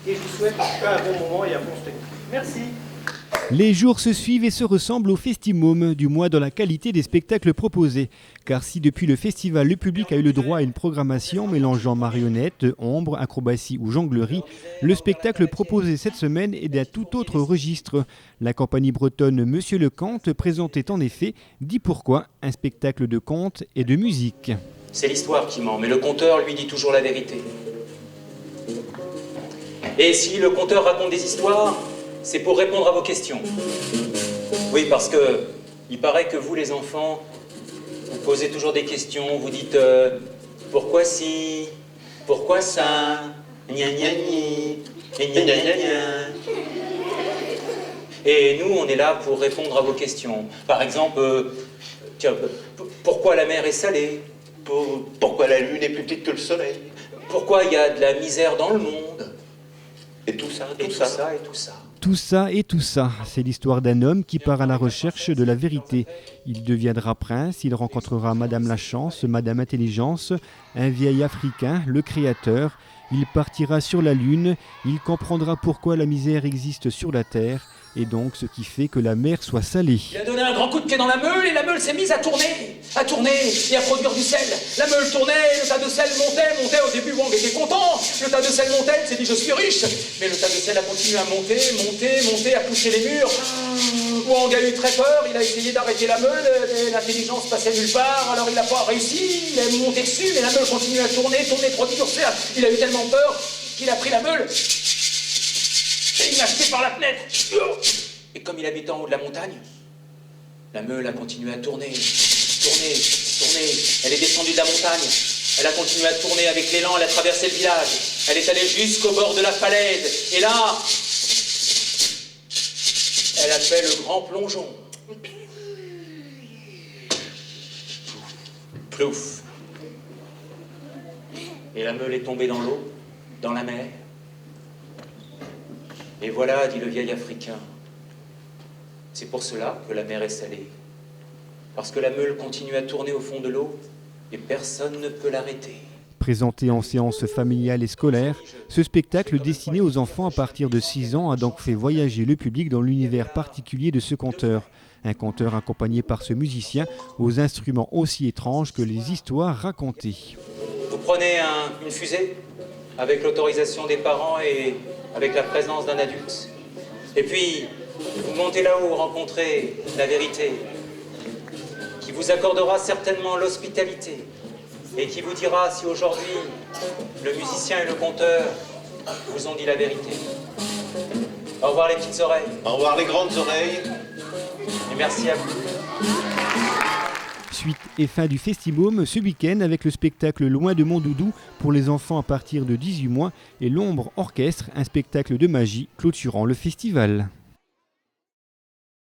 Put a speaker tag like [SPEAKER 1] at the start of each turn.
[SPEAKER 1] et je vous souhaite un bon moment et un bon spectacle. Merci.
[SPEAKER 2] Les jours se suivent et se ressemblent au Festimôme, du moins dans la qualité des spectacles proposés. Car si depuis le festival, le public a eu le droit à une programmation mélangeant marionnettes, ombres, acrobatie ou jonglerie, le spectacle proposé cette semaine est d'un tout autre registre. La compagnie bretonne Monsieur le Conte présentait en effet Dis pourquoi, un spectacle de contes et de musique.
[SPEAKER 3] C'est l'histoire qui ment, mais le conteur lui dit toujours la vérité. Et si le conteur raconte des histoires, c'est pour répondre à vos questions. Oui, parce que il paraît que vous, les enfants, vous posez toujours des questions. Vous dites pourquoi si, pourquoi ça, gna gna gni, gna gna gna gna. Et nous, on est là pour répondre à vos questions. Par exemple, tiens, pourquoi la mer est salée?
[SPEAKER 4] Pourquoi la lune est plus petite que le soleil?
[SPEAKER 3] Pourquoi il y a de la misère dans le monde?
[SPEAKER 4] Et tout ça,
[SPEAKER 3] Et tout ça, et tout ça.
[SPEAKER 2] Tout ça et tout ça, c'est l'histoire d'un homme qui part à la recherche de la vérité. Il deviendra prince, il rencontrera Madame la Chance, Madame Intelligence, un vieil Africain, le Créateur. Il partira sur la Lune, il comprendra pourquoi la misère existe sur la Terre, et donc ce qui fait que la mer soit salée.
[SPEAKER 3] Il a donné un grand coup de pied dans la meule, et la meule s'est mise à tourner et à produire du sel. La meule tournait, le tas de sel montait. Au début, Wang était content. Le tas de sel montait, il s'est dit je suis riche. Mais le tas de sel a continué à monter, à pousser les murs. Wang a eu très peur, il a essayé d'arrêter la meule, et l'intelligence passait nulle part, alors il n'a pas réussi, il est monté dessus, mais la meule continue à tourner, produire du sel. Il a eu tellement peur qu'il a pris la meule et il l'a jeté par la fenêtre. Et comme il habitait en haut de la montagne, la meule a continué à tourner. Elle est descendue de la montagne. Elle a continué à tourner avec l'élan, elle a traversé le village. Elle est allée jusqu'au bord de la falaise. Et là, elle a fait le grand plongeon. Plouf. Et la meule est tombée dans l'eau, dans la mer. Et voilà, dit le vieil Africain, c'est pour cela que la mer est salée. Parce que la meule continue à tourner au fond de l'eau et personne ne peut l'arrêter.
[SPEAKER 2] Présenté en séance familiale et scolaire, ce spectacle destiné aux enfants à partir de 6 ans a donc fait voyager le public dans l'univers particulier de ce conteur. Un conteur accompagné par ce musicien aux instruments aussi étranges que les histoires racontées.
[SPEAKER 3] Vous prenez une fusée avec l'autorisation des parents et avec la présence d'un adulte. Et puis, vous montez là-haut, rencontrez la vérité, qui vous accordera certainement l'hospitalité et qui vous dira si aujourd'hui le musicien et le conteur vous ont dit la vérité. Au revoir les petites oreilles.
[SPEAKER 4] Au revoir les grandes oreilles.
[SPEAKER 3] Et merci à vous.
[SPEAKER 2] Suite et fin du Festimôme ce week-end avec le spectacle Loin de mon doudou pour les enfants à partir de 18 mois et l'Ombre Orchestre, un spectacle de magie clôturant le festival.